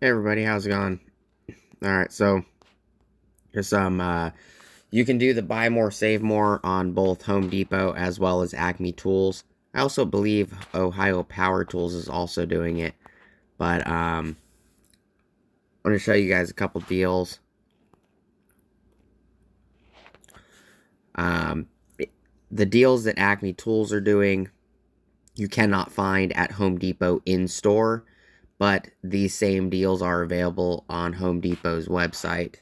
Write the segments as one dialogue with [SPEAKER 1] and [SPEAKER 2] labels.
[SPEAKER 1] Hey everybody, how's it going? Alright, so here's some, you can do the buy more, save more on both Home Depot as well as Acme Tools. I also believe Ohio Power Tools is also doing it, but I'm going to show you guys a couple deals. The deals that Acme Tools are doing, you cannot find at Home Depot in-store, but these same deals are available on Home Depot's website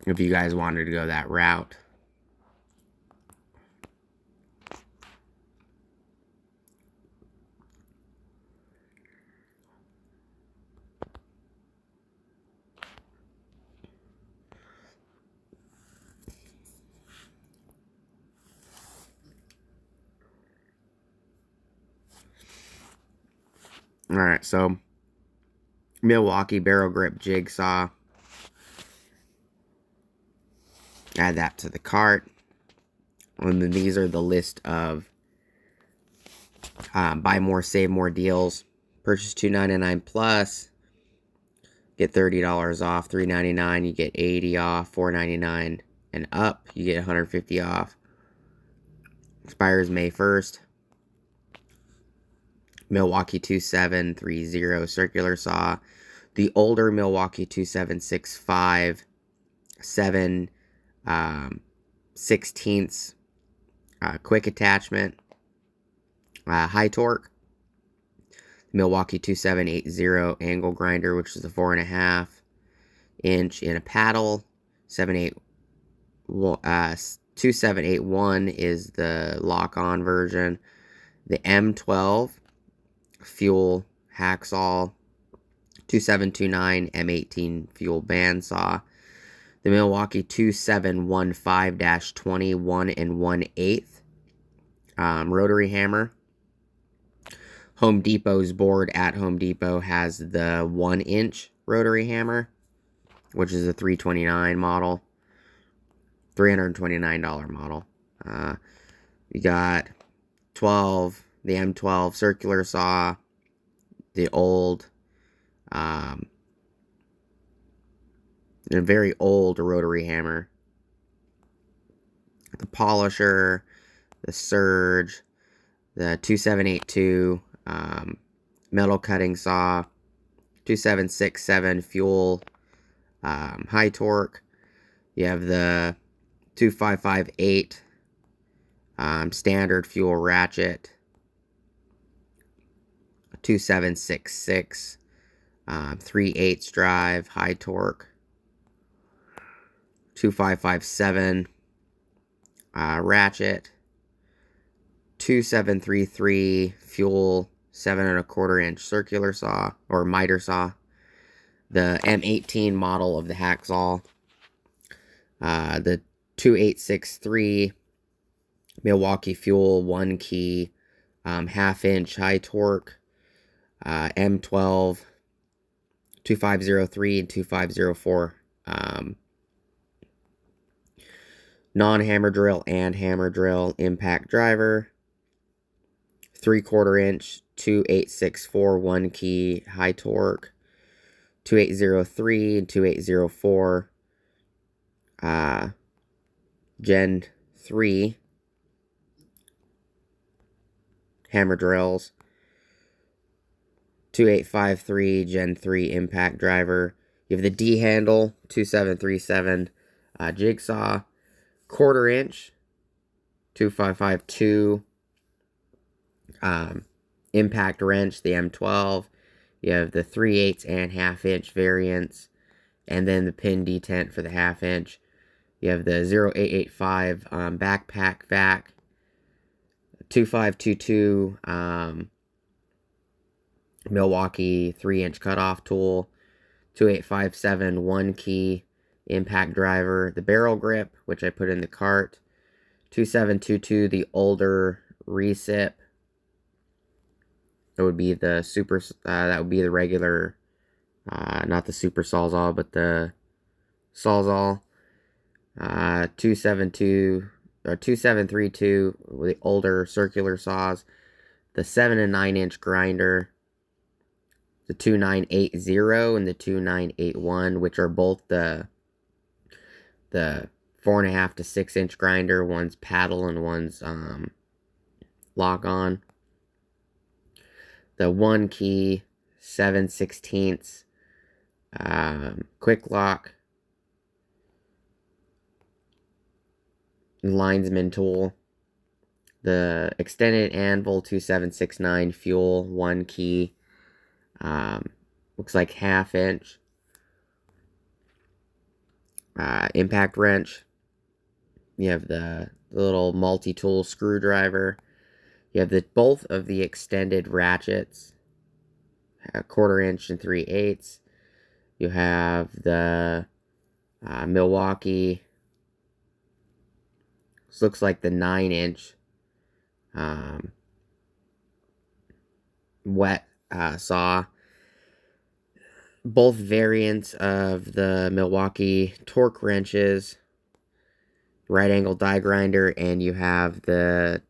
[SPEAKER 1] if you guys wanted to go that route. Alright, so Milwaukee barrel grip jigsaw. Add that to the cart. And then these are the list of buy more, save more deals. Purchase $2.99 plus, get $30 off. $3.99 you get $80 off. $4.99 and up you get $150 off. Expires May 1st. Milwaukee 2730 circular saw. The older Milwaukee 2765 7/16 quick attachment, high torque. Milwaukee 2780 angle grinder, which is a 4.5 inch in a paddle. 2781 is the lock-on version. The M12 fuel hacksaw. 2729 M18 fuel bandsaw. The Milwaukee 2715-20 1 1/8 rotary hammer. Home Depot's board at Home Depot has the 1-inch rotary hammer, which is a $329 model. $329 model. You got the M12 circular saw, the old, a very old rotary hammer, the polisher, the surge, the 2782 metal cutting saw, 2767 fuel high torque. You have the 2558 standard fuel ratchet, 2766 3/8 drive high torque, 2557 ratchet, 2733 fuel 7¼ inch circular saw or miter saw, the M18 model of the hacksaw, the 2863 Milwaukee fuel 1 key 1/2 inch high torque, M12 2503 and 2504 non-hammer drill and hammer drill impact driver, 3/4 inch 2864 1 key high torque, 2803 and 2804 Gen 3 hammer drills, 2853 Gen 3 impact driver. You have the D handle 2737 jigsaw, 1/4 inch 2552 impact wrench, the M12. You have the 3/8 and 1/2 inch variants, and then the pin detent for the 1/2 inch. You have the 0885 backpack vac, 2522 Milwaukee 3-inch cutoff tool, 2857 1 key impact driver, the barrel grip, which I put in the cart, 2722 the older recip. It would be the super, that would be the regular, not the super sawzall, but the sawzall. 272 or 2732 the older circular saws, the 7 and 9 inch grinder, the 2980 and the 2981, which are both the 4.5 to 6 inch grinder. One's paddle and one's lock on. The 1 key 7/16 quick lock linesman tool. The extended anvil 2769 fuel 1 key. Looks like 1/2 inch. Impact wrench. You have the little multi-tool screwdriver. You have both of the extended ratchets, 1/4 inch and 3/8. You have the Milwaukee. This looks like the 9 inch wet saw. Both variants of the Milwaukee torque wrenches, right angle die grinder, and you have the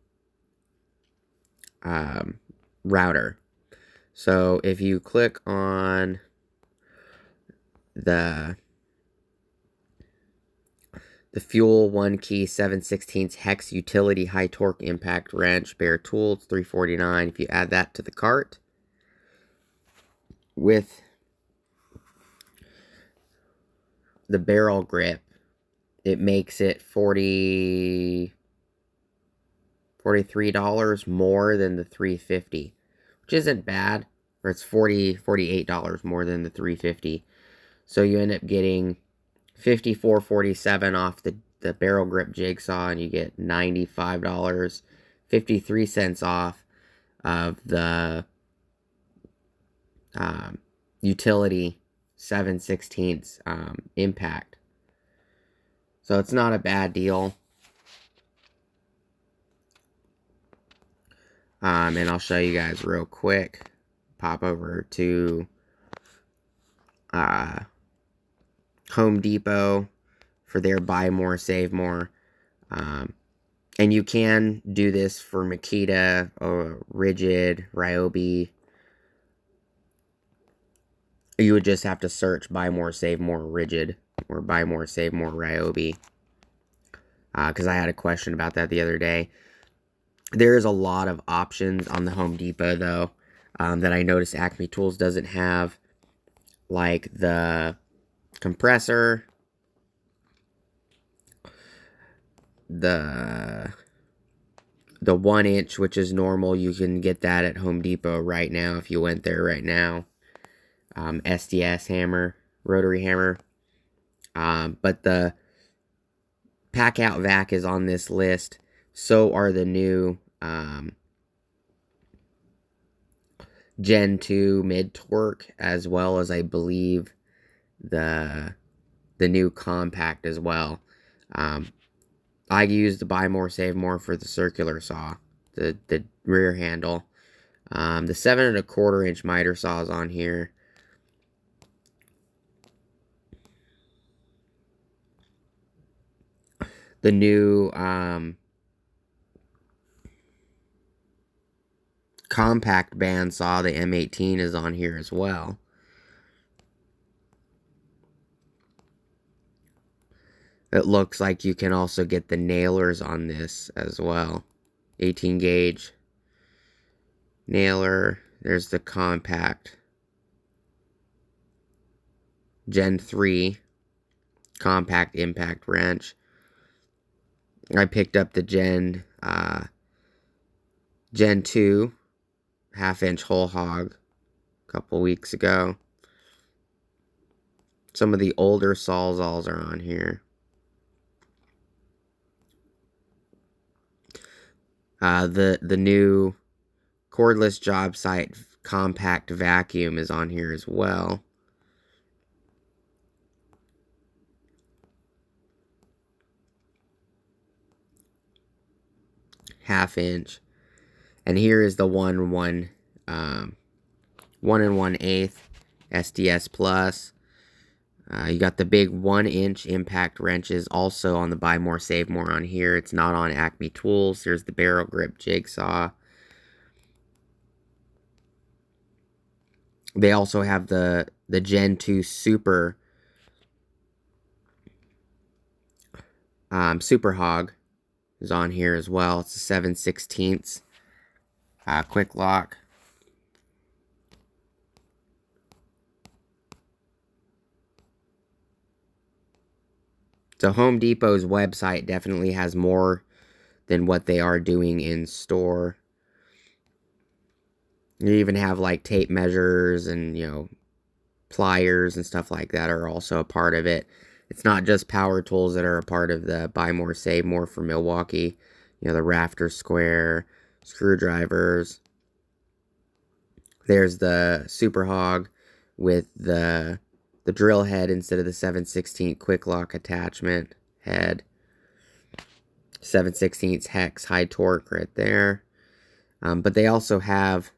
[SPEAKER 1] router. So if you click on the fuel 1 key 7/16 hex utility high torque impact wrench bare tool, it's $349. If you add that to the cart with the barrel grip, it makes it $43 more than the $350, which isn't bad. Or it's $48 more than the $350. So you end up getting $54.47 off the barrel grip jigsaw, and you get $95, 53 cents off of the utility 7/16 impact. So it's not a bad deal. And I'll show you guys real quick. Pop over to Home Depot for their buy more, save more. And you can do this for Makita or Rigid, Ryobi. You would just have to search buy more, save more Rigid or buy more, save more Ryobi. Because I had a question about that the other day. There's a lot of options on the Home Depot, though, that I noticed Acme Tools doesn't have. Like the compressor, the 1 inch, which is normal. You can get that at Home Depot right now if you went there right now. SDS hammer, rotary hammer. But the pack out vac is on this list. So are the new Gen 2 mid torque, as well as I believe the new compact as well. I use the buy more save more for the circular saw, the rear handle. The 7 1/4 inch miter saw is on here. The new compact bandsaw, the M18, is on here as well. It looks like you can also get the nailers on this as well. 18 gauge nailer. There's the compact Gen 3 compact impact wrench. I picked up the Gen 2 1/2 inch whole hog a couple weeks ago. Some of the older Sawzalls are on here. The new cordless job site compact vacuum is on here as well. Half inch. And here is the 1 1/8 SDS Plus. You got the big 1 inch impact wrenches also on the buy more save more on here. It's not on Acme Tools. Here's the barrel grip jigsaw. They also have the Gen 2 Super Super Hog is on here as well. It's a 7/16 quick lock. So Home Depot's website definitely has more than what they are doing in store. You even have like tape measures and, you know, pliers and stuff like that are also a part of it. It's not just power tools that are a part of the Buy More, Save More for Milwaukee. You know, the rafter square, screwdrivers. There's the Super Hog with the drill head instead of the 7/16 quick lock attachment head. 7/16 hex high torque right there. But they also have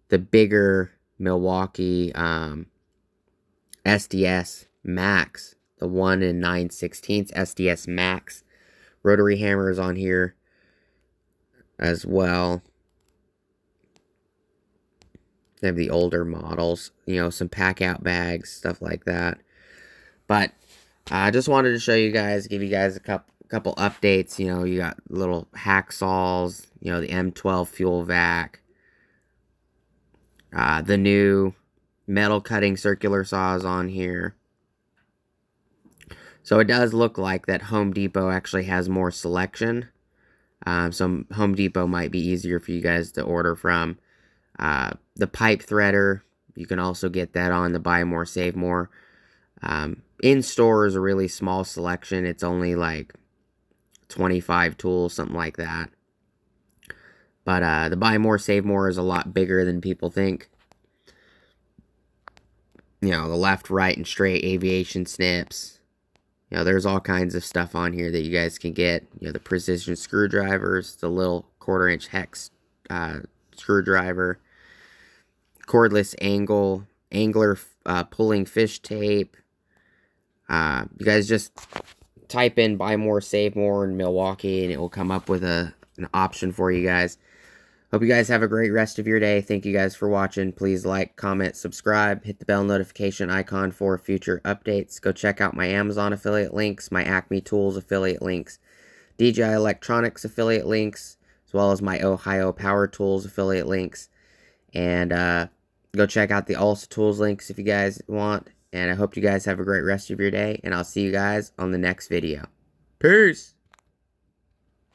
[SPEAKER 1] the bigger Milwaukee SDS Max, the 1 9/16 SDS Max. Rotary Hammer is on here as well. They have the older models, you know, some pack out bags, stuff like that. But I just wanted to show you guys, give you guys a couple updates. You know, you got little hacksaws, you know, the M12 fuel vac, the new metal cutting circular saws on here. So it does look like that Home Depot actually has more selection. So Home Depot might be easier for you guys to order from. The pipe threader, you can also get that on the Buy More, Save More. In store is a really small selection. It's only like 25 tools, something like that. But the Buy More, Save More is a lot bigger than people think. You know, the left, right, and straight aviation snips. You know, there's all kinds of stuff on here that you guys can get. You know, the precision screwdrivers, the little 1/4-inch hex screwdriver, cordless angler pulling fish tape. You guys just type in Buy More, Save More in Milwaukee, and it will come up with an option for you guys. Hope you guys have a great rest of your day. Thank you guys for watching. Please like, comment, subscribe, hit the bell notification icon for future updates. Go check out my Amazon affiliate links, my Acme Tools affiliate links, DJI Electronics affiliate links, as well as my Ohio Power Tools affiliate links. And go check out the Also Tools links if you guys want. And I hope you guys have a great rest of your day. And I'll see you guys on the next video. Peace!